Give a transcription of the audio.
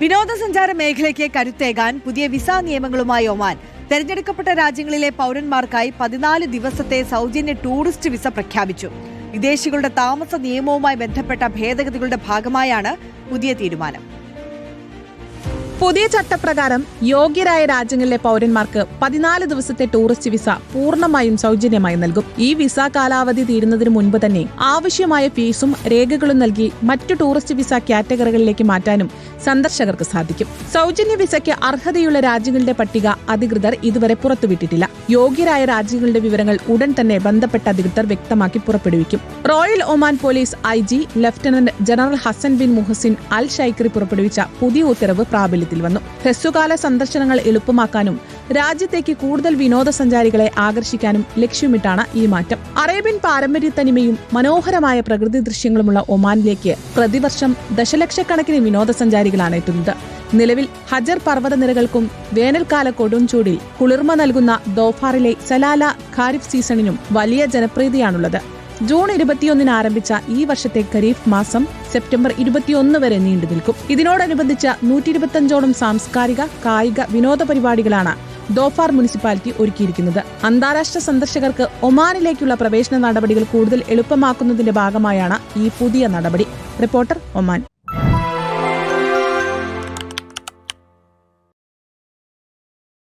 വിനോദസഞ്ചാര മേഖലയ്ക്ക് കരുത്തേകാൻ പുതിയ വിസ നിയമങ്ങളുമായി ഒമാൻ. തെരഞ്ഞെടുക്കപ്പെട്ട രാജ്യങ്ങളിലെ പൗരന്മാർക്കായി 14 ദിവസത്തെ സൗജന്യ ടൂറിസ്റ്റ് വിസ പ്രഖ്യാപിച്ചു. വിദേശികളുടെ താമസ നിയമവുമായി ബന്ധപ്പെട്ട ഭേദഗതികളുടെ ഭാഗമായാണ് പുതിയ തീരുമാനം. പുതിയ ചട്ടപ്രകാരം യോഗ്യരായ രാജ്യങ്ങളിലെ പൗരന്മാർക്ക് 14 ദിവസത്തെ ടൂറിസ്റ്റ് വിസ പൂർണ്ണമായും സൗജന്യമായി നൽകും. ഈ വിസ കാലാവധി തീരുന്നതിന് മുൻപ് തന്നെ ആവശ്യമായ ഫീസും രേഖകളും നൽകി മറ്റു ടൂറിസ്റ്റ് വിസ കാറ്റഗറികളിലേക്ക് മാറ്റാനും സന്ദർശകർക്ക് സാധിക്കും. സൗജന്യ വിസയ്ക്ക് അർഹതയുള്ള രാജ്യങ്ങളുടെ പട്ടിക അധികൃതർ ഇതുവരെ പുറത്തുവിട്ടിട്ടില്ല. യോഗ്യരായ രാജ്യങ്ങളുടെ വിവരങ്ങൾ ഉടൻ തന്നെ ബന്ധപ്പെട്ട അധികൃതർ വ്യക്തമാക്കി പുറപ്പെടുവിക്കും. Royal Oman police IG lieutenant general Hasan bin Muhsin al Shaikhari പുറപ്പെടുവിച്ച പുതിയ ഉത്തരവ് പ്രാബല്യത്തിൽ വന്നു. ഹ്രസ്വകാല സന്ദർശനങ്ങൾ എളുപ്പമാക്കാനും രാജ്യത്തേക്ക് കൂടുതൽ വിനോദസഞ്ചാരികളെ ആകർഷിക്കാനും ലക്ഷ്യമിട്ടാണ് ഈ മാറ്റം. അറേബ്യൻ പാരമ്പര്യ തനിമയും മനോഹരമായ പ്രകൃതി ദൃശ്യങ്ങളുമുള്ള ഒമാനിലേക്ക് പ്രതിവർഷം ദശലക്ഷക്കണക്കിന് വിനോദസഞ്ചാരികളാണ് എത്തുന്നത്. നിലവിൽ ഹജർ പർവ്വതനിരകൾക്കും വേനൽക്കാല കൊടുംചൂടിൽ കുളിർമ നൽകുന്ന ദോഫാറിലെ സലാല ഖാരിഫ് സീസണിനും വലിയ ജനപ്രീതിയാണുള്ളത്. ജൂൺ 21 ആരംഭിച്ച ഈ വർഷത്തെ ഖരീഫ് മാസം സെപ്റ്റംബർ 21 വരെ നീണ്ടു നിൽക്കും. ഇതിനോടനുബന്ധിച്ച് 125ഓളം സാംസ്കാരിക, കായിക, വിനോദ പരിപാടികളാണ് ദോഫാർ മുനിസിപ്പാലിറ്റി ഒരുക്കിയിരിക്കുന്നത്. അന്താരാഷ്ട്ര സന്ദർശകർക്ക് ഒമാനിലേക്കുള്ള പ്രവേശന നടപടികൾ കൂടുതൽ എളുപ്പമാക്കുന്നതിന്റെ ഭാഗമായാണ് ഈ പുതിയ നടപടി. Reporter, Oman.